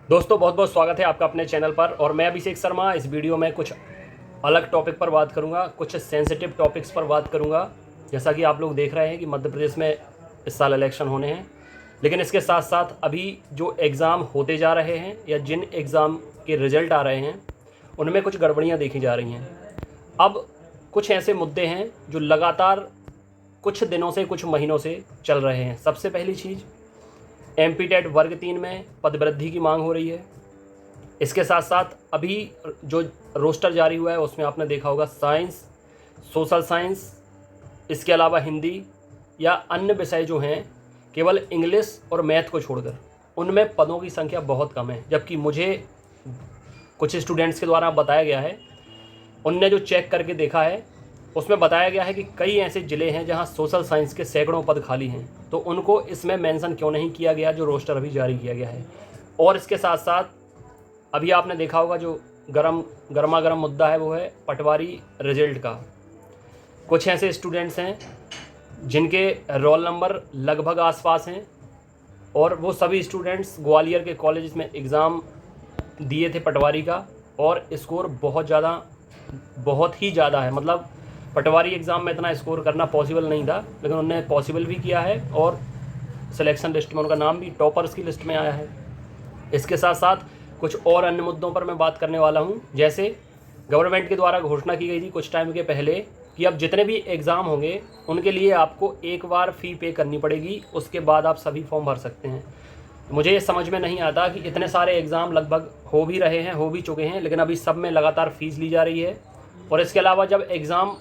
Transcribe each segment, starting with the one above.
दोस्तों बहुत बहुत स्वागत है आपका अपने चैनल पर। और मैं अभिषेक शर्मा इस वीडियो में कुछ अलग टॉपिक पर बात करूंगा, कुछ सेंसिटिव टॉपिक्स पर बात करूंगा। जैसा कि आप लोग देख रहे हैं कि मध्य प्रदेश में इस साल इलेक्शन होने हैं, लेकिन इसके साथ साथ अभी जो एग्ज़ाम होते जा रहे हैं या जिन एग्ज़ाम के रिज़ल्ट आ रहे हैं उनमें कुछ गड़बड़ियाँ देखी जा रही हैं। अब कुछ ऐसे मुद्दे हैं जो लगातार कुछ दिनों से, कुछ महीनों से चल रहे हैं। सबसे पहली चीज़, एमपी टेट वर्ग 3 में पदवृद्धि की मांग हो रही है। इसके साथ साथ अभी जो रोस्टर जारी हुआ है उसमें आपने देखा होगा साइंस, सोशल साइंस, इसके अलावा हिंदी या अन्य विषय जो हैं केवल इंग्लिश और मैथ को छोड़कर उनमें पदों की संख्या बहुत कम है। जबकि मुझे कुछ स्टूडेंट्स के द्वारा बताया गया है, उनने जो चेक करके देखा है उसमें बताया गया है कि कई ऐसे ज़िले हैं जहां सोशल साइंस के सैकड़ों पद खाली हैं। तो उनको इसमें मेंशन क्यों नहीं किया गया जो रोस्टर अभी जारी किया गया है। और इसके साथ साथ अभी आपने देखा होगा जो गर्मा गर्म मुद्दा है वो है पटवारी रिजल्ट का। कुछ ऐसे स्टूडेंट्स हैं जिनके रोल नंबर लगभग आसपास हैं और वो सभी स्टूडेंट्स ग्वालियर के कॉलेज में एग्ज़ाम दिए थे पटवारी का, और स्कोर बहुत ही ज़्यादा है। मतलब पटवारी एग्ज़ाम में इतना स्कोर करना पॉसिबल नहीं था, लेकिन उन्होंने पॉसिबल भी किया है और सिलेक्शन लिस्ट में उनका नाम भी टॉपर्स की लिस्ट में आया है। इसके साथ साथ कुछ और अन्य मुद्दों पर मैं बात करने वाला हूं। जैसे गवर्नमेंट के द्वारा घोषणा की गई थी कुछ टाइम के पहले कि अब जितने भी एग्ज़ाम होंगे उनके लिए आपको एक बार फ़ी पे करनी पड़ेगी, उसके बाद आप सभी फॉर्म भर सकते हैं। मुझे ये समझ में नहीं आता कि इतने सारे एग्ज़ाम लगभग हो भी रहे हैं, हो भी चुके हैं, लेकिन अभी सब में लगातार फ़ीस ली जा रही है। और इसके अलावा जब एग्ज़ाम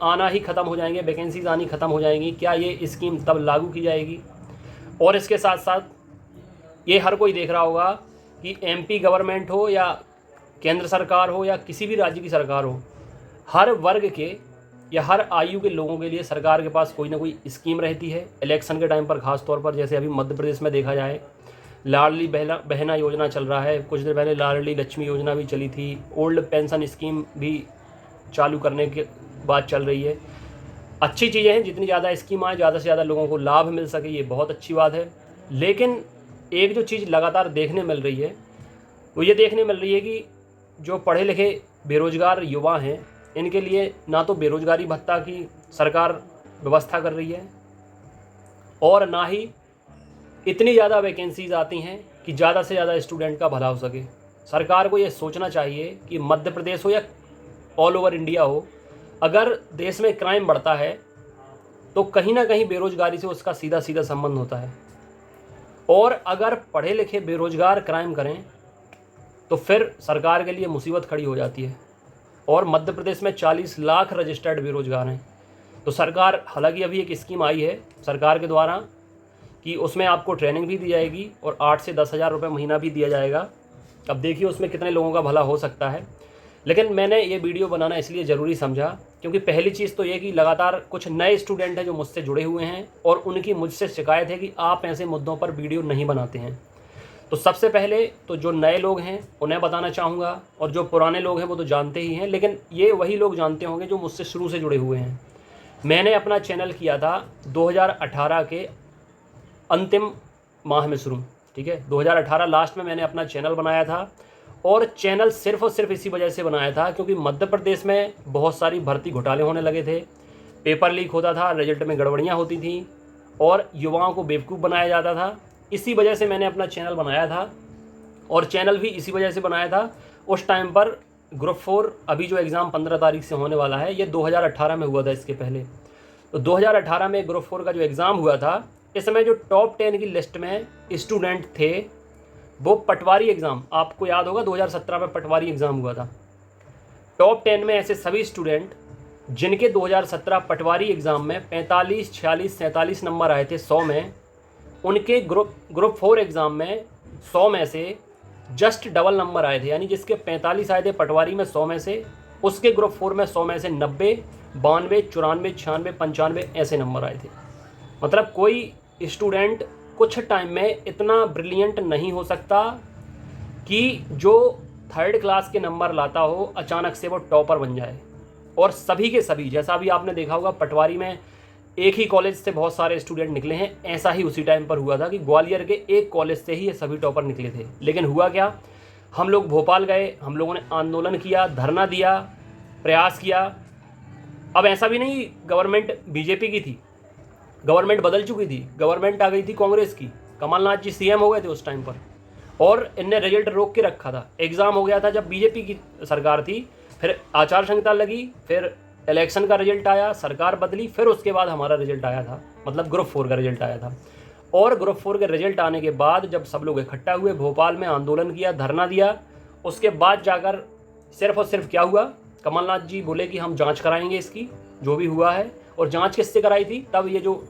आना ही ख़त्म हो जाएंगे, वैकेंसीज आनी ख़त्म हो जाएंगी, क्या ये स्कीम तब लागू की जाएगी? और इसके साथ साथ ये हर कोई देख रहा होगा कि एमपी गवर्नमेंट हो या केंद्र सरकार हो या किसी भी राज्य की सरकार हो, हर वर्ग के या हर आयु के लोगों के लिए सरकार के पास कोई ना कोई स्कीम रहती है इलेक्शन के टाइम पर। ख़ास तौर पर जैसे अभी मध्य प्रदेश में देखा जाए, लाडली बहना योजना चल रहा है, कुछ देर पहले लाडली लक्ष्मी योजना भी चली थी, ओल्ड पेंशन स्कीम भी चालू करने के बात चल रही है। अच्छी चीज़ें हैं, जितनी ज़्यादा स्कीम आए ज़्यादा से ज़्यादा लोगों को लाभ मिल सके, ये बहुत अच्छी बात है। लेकिन एक जो चीज़ लगातार देखने मिल रही है वो ये देखने मिल रही है कि जो पढ़े लिखे बेरोज़गार युवा हैं इनके लिए ना तो बेरोज़गारी भत्ता की सरकार व्यवस्था कर रही है और ना ही इतनी ज़्यादा वैकेंसीज आती हैं कि ज़्यादा से ज़्यादा स्टूडेंट का भला हो सके। सरकार को ये सोचना चाहिए कि मध्य प्रदेश हो या ऑल ओवर इंडिया हो, अगर देश में क्राइम बढ़ता है तो कहीं ना कहीं बेरोज़गारी से उसका सीधा सीधा संबंध होता है। और अगर पढ़े लिखे बेरोज़गार क्राइम करें तो फिर सरकार के लिए मुसीबत खड़ी हो जाती है। और मध्य प्रदेश में 40 लाख रजिस्टर्ड बेरोज़गार हैं। तो सरकार, हालांकि अभी एक स्कीम आई है सरकार के द्वारा कि उसमें आपको ट्रेनिंग भी दी जाएगी और 8 से 10 हज़ार रुपये महीना भी दिया जाएगा। अब देखिए उसमें कितने लोगों का भला हो सकता है। लेकिन मैंने ये वीडियो बनाना इसलिए ज़रूरी समझा क्योंकि पहली चीज़ तो ये कि लगातार कुछ नए स्टूडेंट हैं जो मुझसे जुड़े हुए हैं और उनकी मुझसे शिकायत है कि आप ऐसे मुद्दों पर वीडियो नहीं बनाते हैं। तो सबसे पहले तो जो नए लोग हैं उन्हें बताना चाहूँगा, और जो पुराने लोग हैं वो तो जानते ही हैं, लेकिन ये वही लोग जानते होंगे जो मुझसे शुरू से जुड़े हुए हैं। मैंने अपना चैनल किया था 2018 के अंतिम माह में शुरू, ठीक है। 2018 लास्ट में मैंने अपना चैनल बनाया था, और चैनल सिर्फ़ और सिर्फ इसी वजह से बनाया था क्योंकि मध्य प्रदेश में बहुत सारी भर्ती घोटाले होने लगे थे, पेपर लीक होता था, रिजल्ट में गड़बड़ियाँ होती थी और युवाओं को बेवकूफ़ बनाया जाता था। इसी वजह से मैंने अपना चैनल बनाया था, और चैनल भी इसी वजह से बनाया था। उस टाइम पर ग्रुप 4 अभी जो एग्ज़ाम 15 तारीख से होने वाला है, ये 2018 में हुआ था। इसके पहले तो 2018 में ग्रुप 4 का जो एग्ज़ाम हुआ था, इस समय जो टॉप 10 की लिस्ट में स्टूडेंट थे वो पटवारी एग्ज़ाम, आपको याद होगा 2017 में पटवारी एग्ज़ाम हुआ था। टॉप 10 में ऐसे सभी स्टूडेंट जिनके 2017 पटवारी एग्ज़ाम में 45, 46, 47 नंबर आए थे 100 में, उनके ग्रुप 4 एग्ज़ाम में 100 में से जस्ट डबल नंबर आए थे। यानी जिसके 45 आए थे पटवारी में 100 में से, उसके ग्रुप 4 में 100 में से 90, 92, 94, 96, 95 ऐसे नंबर आए थे। मतलब कोई स्टूडेंट कुछ टाइम में इतना ब्रिलियंट नहीं हो सकता कि जो 3rd क्लास के नंबर लाता हो अचानक से वो टॉपर बन जाए। और सभी के सभी, जैसा भी आपने देखा होगा पटवारी में एक ही कॉलेज से बहुत सारे स्टूडेंट निकले हैं, ऐसा ही उसी टाइम पर हुआ था कि ग्वालियर के एक कॉलेज से ही ये सभी टॉपर निकले थे। लेकिन हुआ क्या, हम लोग भोपाल गए, हम लोगों ने आंदोलन किया, धरना दिया, प्रयास किया। अब ऐसा भी नहीं गवर्नमेंट बीजेपी की थी, गवर्नमेंट बदल चुकी थी, गवर्नमेंट आ गई थी कांग्रेस की, कमलनाथ जी सीएम हो गए थे उस टाइम पर, और इनने रिजल्ट रोक के रखा था। एग्ज़ाम हो गया था जब बीजेपी की सरकार थी, फिर आचार संहिता लगी, फिर इलेक्शन का रिजल्ट आया, सरकार बदली, फिर उसके बाद हमारा रिजल्ट आया था, मतलब ग्रुप 4 का रिजल्ट आया था। और ग्रुप 4 के रिजल्ट आने के बाद जब सब लोग इकट्ठा हुए, भोपाल में आंदोलन किया, धरना दिया, उसके बाद जाकर सिर्फ और सिर्फ क्या हुआ, कमलनाथ जी बोले कि हम जांच कराएंगे इसकी जो भी हुआ है। और जांच किससे कराई थी, तब ये जो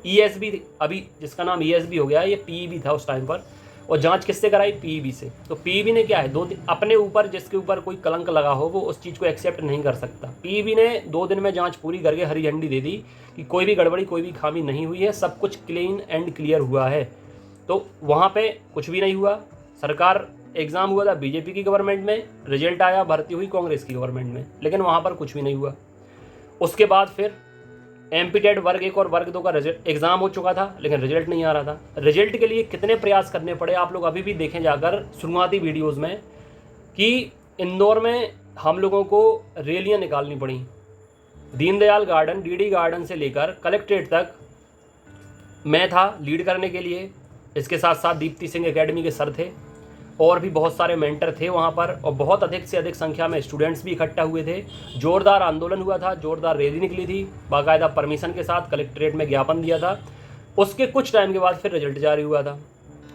ईएसबी, अभी जिसका नाम ईएसबी हो गया, ये पीईबी था उस टाइम पर, और जांच किससे कराई, पीईबी से। तो पीईबी ने क्या है, अपने ऊपर जिसके ऊपर कोई कलंक लगा हो वो उस चीज़ को एक्सेप्ट नहीं कर सकता। पीईबी ने 2 दिन में जांच पूरी करके हरी झंडी दे दी कि कोई भी गड़बड़ी, कोई भी खामी नहीं हुई है, सब कुछ क्लीन एंड क्लियर हुआ है। तो वहाँ पे कुछ भी नहीं हुआ। सरकार, एग्ज़ाम हुआ था बीजेपी की गवर्नमेंट में, रिजल्ट आया, भर्ती हुई कांग्रेस की गवर्नमेंट में, लेकिन वहाँ पर कुछ भी नहीं हुआ। उसके बाद फिर एमपी टेट वर्ग 1 और वर्ग 2 का रिजल्ट एग्ज़ाम हो चुका था, लेकिन रिजल्ट नहीं आ रहा था। रिजल्ट के लिए कितने प्रयास करने पड़े, आप लोग अभी भी देखें जाकर शुरुआती वीडियोज़ में, कि इंदौर में हम लोगों को रैलियाँ निकालनी पड़ी, दीनदयाल गार्डन, डीडी गार्डन से लेकर कलेक्ट्रेट तक मैं था लीड करने के लिए। इसके साथ साथ दीप्ति सिंह एकेडमी के सर थे, और भी बहुत सारे मेंटर थे वहाँ पर, और बहुत अधिक से अधिक संख्या में स्टूडेंट्स भी इकट्ठा हुए थे। जोरदार आंदोलन हुआ था, जोरदार रैली निकली थी, बाकायदा परमिशन के साथ कलेक्ट्रेट में ज्ञापन दिया था। उसके कुछ टाइम के बाद फिर रिजल्ट जारी हुआ था,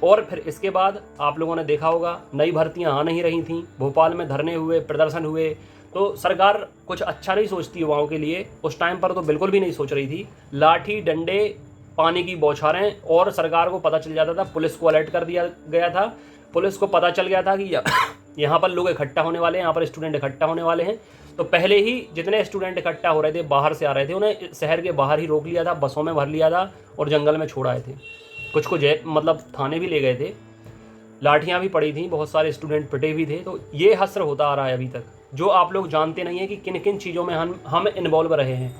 और फिर इसके बाद आप लोगों ने देखा होगा नई भर्तियाँ आ नहीं रही थीं, भोपाल में धरने हुए, प्रदर्शन हुए। तो सरकार कुछ अच्छा नहीं सोचती युवाओं के लिए, उस टाइम पर तो बिल्कुल भी नहीं सोच रही थी। लाठी डंडे, पानी की बौछारें, और सरकार को पता चल जाता था, पुलिस को अलर्ट कर दिया गया था, पुलिस को पता चल गया था कि यहाँ पर लोग इकट्ठा होने वाले हैं, यहाँ पर स्टूडेंट इकट्ठा होने वाले हैं। तो पहले ही जितने स्टूडेंट इकट्ठा हो रहे थे, बाहर से आ रहे थे, उन्हें शहर के बाहर ही रोक लिया था, बसों में भर लिया था और जंगल में छोड़ आए थे। कुछ को मतलब थाने भी ले गए थे, लाठियाँ भी पड़ी थी, बहुत सारे स्टूडेंट पिटे भी थे। तो ये हस्र होता आ रहा है अभी तक, जो आप लोग जानते नहीं हैं कि किन किन चीज़ों में हम इन्वॉल्व रहे हैं।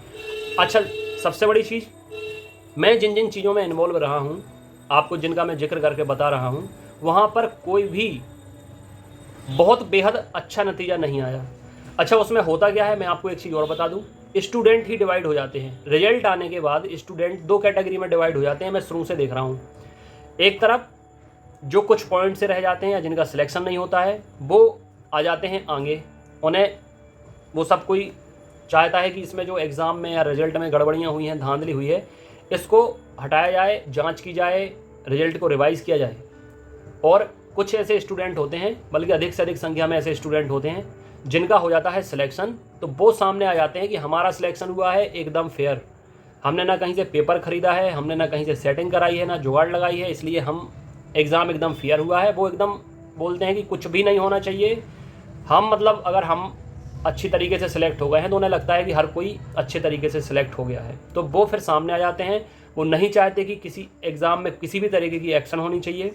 अच्छा, सबसे बड़ी चीज़, मैं जिन जिन चीज़ों में इन्वॉल्व रहा हूँ, आपको जिनका मैं जिक्र करके बता रहा हूँ, वहाँ पर कोई भी बहुत बेहद अच्छा नतीजा नहीं आया। अच्छा, उसमें होता क्या है, मैं आपको एक चीज़ और बता दूँ, स्टूडेंट ही डिवाइड हो जाते हैं। रिजल्ट आने के बाद स्टूडेंट 2 कैटेगरी में डिवाइड हो जाते हैं, मैं शुरू से देख रहा हूँ। एक तरफ जो कुछ पॉइंट से रह जाते हैं या जिनका सिलेक्शन नहीं होता है, वो आ जाते हैं आगे। उन्हें वो सब कोई चाहता है कि इसमें जो एग्ज़ाम में या रिजल्ट में गड़बड़ियाँ हुई हैं, धांधली हुई है, इसको हटाया जाए, जांच की जाए, रिजल्ट को रिवाइज़ किया जाए। और कुछ ऐसे स्टूडेंट होते हैं, बल्कि अधिक से अधिक संख्या में ऐसे स्टूडेंट होते हैं जिनका हो जाता है सिलेक्शन, तो वो सामने आ जाते हैं कि हमारा सिलेक्शन हुआ है एकदम फेयर, हमने ना कहीं से पेपर ख़रीदा है, हमने ना कहीं से सेटिंग कराई है, ना जुगाड़ लगाई है, इसलिए हम एग्ज़ाम एकदम फेयर हुआ है। वो एकदम बोलते हैं कि कुछ भी नहीं होना चाहिए, हम मतलब अगर हम अच्छी तरीके से सिलेक्ट हो गए हैं तो उन्हें लगता है कि हर कोई अच्छे तरीके से सिलेक्ट हो गया है, तो वो फिर सामने आ जाते हैं। वो नहीं चाहते कि किसी एग्ज़ाम में किसी भी तरीके की एक्शन होनी चाहिए।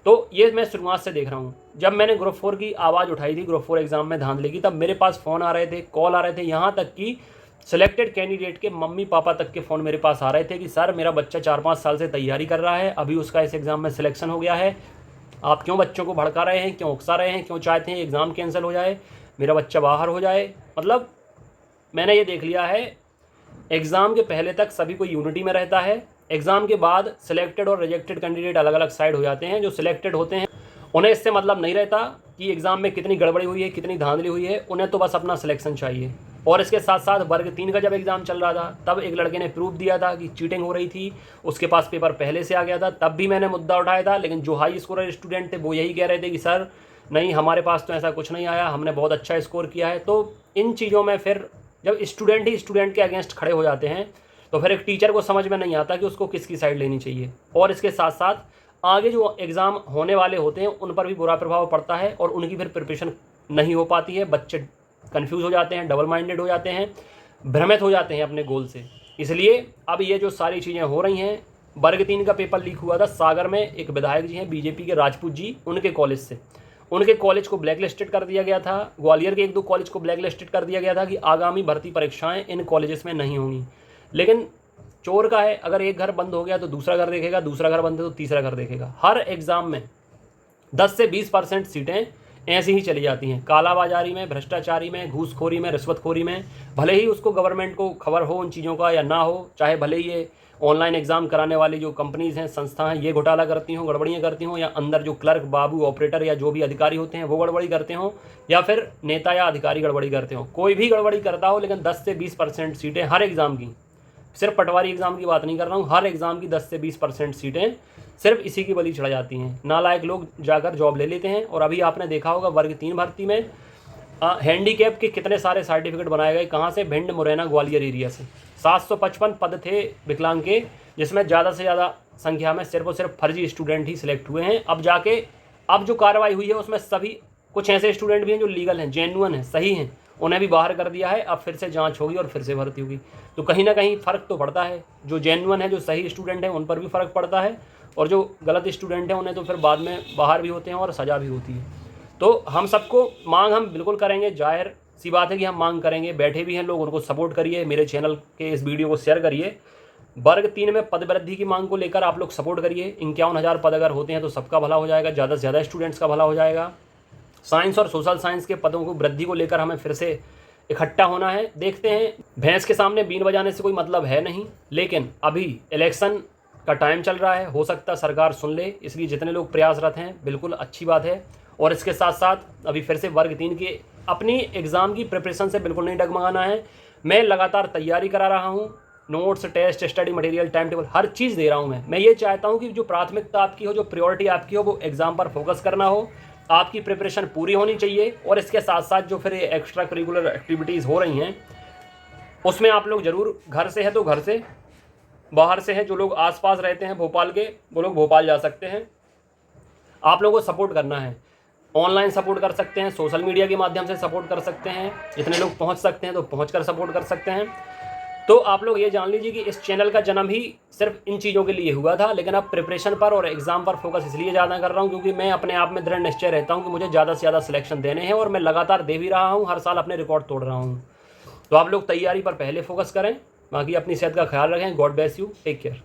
तो ये मैं शुरुआत से देख रहा हूँ। जब मैंने ग्रुप 4 की आवाज़ उठाई थी, ग्रुप 4 एग्ज़ाम में धांधली की, तब मेरे पास फ़ोन आ रहे थे, कॉल आ रहे थे, यहाँ तक कि सिलेक्टेड कैंडिडेट के मम्मी पापा तक के फ़ोन मेरे पास आ रहे थे कि सर, मेरा बच्चा 4-5 साल से तैयारी कर रहा है, अभी उसका इस एग्ज़ाम में सिलेक्शन हो गया है, आप क्यों बच्चों को भड़का रहे हैं, क्यों उकसा रहे हैं, क्यों चाहते हैं एग्ज़ाम कैंसिल हो जाए, मेरा बच्चा बाहर हो जाए। मतलब मैंने ये देख लिया है, एग्ज़ाम के पहले तक सभी को यूनिटी में रहता है, एग्ज़ाम के बाद सिलेक्टेड और रिजेक्टेड कैंडिडेट अलग अलग साइड हो जाते हैं। जो सिलेक्टेड होते हैं उन्हें इससे मतलब नहीं रहता कि एग्ज़ाम में कितनी गड़बड़ी हुई है, कितनी धांधली हुई है, उन्हें तो बस अपना सिलेक्शन चाहिए। और इसके साथ साथ वर्ग 3 का जब एग्ज़ाम चल रहा था, तब एक लड़के ने प्रूफ दिया था कि चीटिंग हो रही थी, उसके पास पेपर पहले से आ गया था, तब भी मैंने मुद्दा उठाया था। लेकिन जो हाई स्कोरर स्टूडेंट थे वो यही कह रहे थे कि सर नहीं, हमारे पास तो ऐसा कुछ नहीं आया, हमने बहुत अच्छा स्कोर किया है। तो इन चीज़ों में फिर जब स्टूडेंट ही स्टूडेंट के अगेंस्ट खड़े हो जाते हैं, तो फिर एक टीचर को समझ में नहीं आता कि उसको किसकी साइड लेनी चाहिए। और इसके साथ साथ आगे जो एग्ज़ाम होने वाले होते हैं उन पर भी बुरा प्रभाव पड़ता है, और उनकी फिर प्रिपरेशन नहीं हो पाती है। बच्चे कन्फ्यूज़ हो जाते हैं, डबल माइंडेड हो जाते हैं, भ्रमित हो जाते हैं अपने गोल से। इसलिए अब ये जो सारी चीज़ें हो रही हैं, वर्ग 3 का पेपर लीक हुआ था सागर में, एक विधायक जी हैं बीजेपी के, राजपूत जी, उनके कॉलेज से। उनके कॉलेज को ब्लैक लिस्टेड कर दिया गया था। ग्वालियर के 1-2 कॉलेज को ब्लैक लिस्टेड कर दिया गया था कि आगामी भर्ती परीक्षाएं इन कॉलेजेस में नहीं होंगी। लेकिन चोर का है, अगर एक घर बंद हो गया तो दूसरा घर देखेगा, दूसरा घर बंद है तो तीसरा घर देखेगा। हर एग्ज़ाम में 10 से 20% सीटें ऐसी ही चली जाती हैं, कालाबाजारी में, भ्रष्टाचारी में, घूसखोरी में, रिश्वतखोरी में। भले ही उसको गवर्नमेंट को खबर हो उन चीज़ों का या ना हो, चाहे भले ही ये ऑनलाइन एग्ज़ाम कराने वाली जो कंपनीज़ हैं, संस्था हैं, ये घोटाला करती हों, गड़बड़ियाँ करती हों, या अंदर जो क्लर्क, बाबू, ऑपरेटर या जो भी अधिकारी होते हैं वो गड़बड़ी करते हों, या फिर नेता या अधिकारी गड़बड़ी करते हों, कोई भी गड़बड़ी करता हो, लेकिन 10 से 20% सीटें हर एग्ज़ाम की, सिर्फ पटवारी एग्ज़ाम की बात नहीं कर रहा हूँ, हर एग्ज़ाम की 10 से 20% सीटें सिर्फ इसी की बलि चढ़ जाती हैं। नालायक लोग जाकर जॉब ले लेते हैं। और अभी आपने देखा होगा वर्ग 3 भर्ती में हैंडीकैप के कितने सारे सर्टिफिकेट बनाए गए, कहाँ से? भिंड, मुरैना, ग्वालियर एरिया से। 755 पद थे विकलांग के, जिसमें ज़्यादा से ज़्यादा संख्या में सिर्फ और सिर्फ फर्जी स्टूडेंट ही सिलेक्ट हुए हैं। अब जो कार्रवाई हुई है उसमें सभी कुछ ऐसे स्टूडेंट भी हैं जो लीगल हैं, जेन्युइन हैं, सही हैं, उन्हें भी बाहर कर दिया है। अब फिर से जांच होगी और फिर से भर्ती होगी। तो कहीं ना कहीं फ़र्क तो पड़ता है। जो जेन्युइन है, जो सही स्टूडेंट हैं, उन पर भी फ़र्क पड़ता है, और जो गलत स्टूडेंट हैं उन्हें तो फिर बाद में बाहर भी होते हैं और सज़ा भी होती है। तो हम सबको मांग हम बिल्कुल करेंगे, जाहिर सी बात है कि हम मांग करेंगे। बैठे भी हैं लोग, उनको सपोर्ट करिए, मेरे चैनल के इस वीडियो को शेयर करिए। वर्ग 3 में पद वृद्धि की मांग को लेकर आप लोग सपोर्ट करिए। 51,000 पद अगर होते हैं तो सबका भला हो जाएगा, ज़्यादा से ज़्यादा स्टूडेंट्स का भला हो जाएगा। साइंस और सोशल साइंस के पदों को वृद्धि को लेकर हमें फिर से इकट्ठा होना है। देखते हैं, भैंस के सामने बीन बजाने से कोई मतलब है नहीं, लेकिन अभी इलेक्शन का टाइम चल रहा है, हो सकता है सरकार सुन ले, इसलिए जितने लोग प्रयासरत हैं बिल्कुल अच्छी बात है। और इसके साथ साथ अभी फिर से वर्ग 3 के अपनी एग्ज़ाम की प्रिपरेशन से बिल्कुल नहीं डगमगाना है। मैं लगातार तैयारी करा रहा हूँ, notes, test, study material, time table, हर चीज़ दे रहा हूँ। मैं ये चाहता हूँ कि जो प्राथमिकता आपकी हो, जो प्रायोरिटी आपकी हो, वो एग्ज़ाम पर फोकस करना हो, आपकी प्रिपरेशन पूरी होनी चाहिए। और इसके साथ साथ जो फिर एक्स्ट्रा करिकुलर एक्टिविटीज़ हो रही हैं उसमें आप लोग ज़रूर, घर से है तो घर से, बाहर से है जो लोग आसपास रहते हैं भोपाल के, वो लोग भोपाल जा सकते हैं। आप लोगों को सपोर्ट करना है, ऑनलाइन सपोर्ट कर सकते हैं, सोशल मीडिया के माध्यम से सपोर्ट कर सकते हैं, जितने लोग पहुंच सकते हैं तो पहुंच कर सपोर्ट कर सकते हैं। तो आप लोग ये जान लीजिए कि इस चैनल का जन्म ही सिर्फ इन चीज़ों के लिए हुआ था, लेकिन अब प्रिपरेशन पर और एग्ज़ाम पर फोकस इसलिए ज़्यादा कर रहा हूँ क्योंकि मैं अपने आप में दृढ़ निश्चय रहता हूँ कि मुझे ज़्यादा से ज़्यादा सिलेक्शन देने हैं, और मैं लगातार दे भी रहा हूँ, हर साल अपने रिकॉर्ड तोड़ रहा हूँ। तो आप लोग तैयारी पर पहले फोकस करें, बाकी अपनी सेहत का ख्याल रखें। God bless you, take care.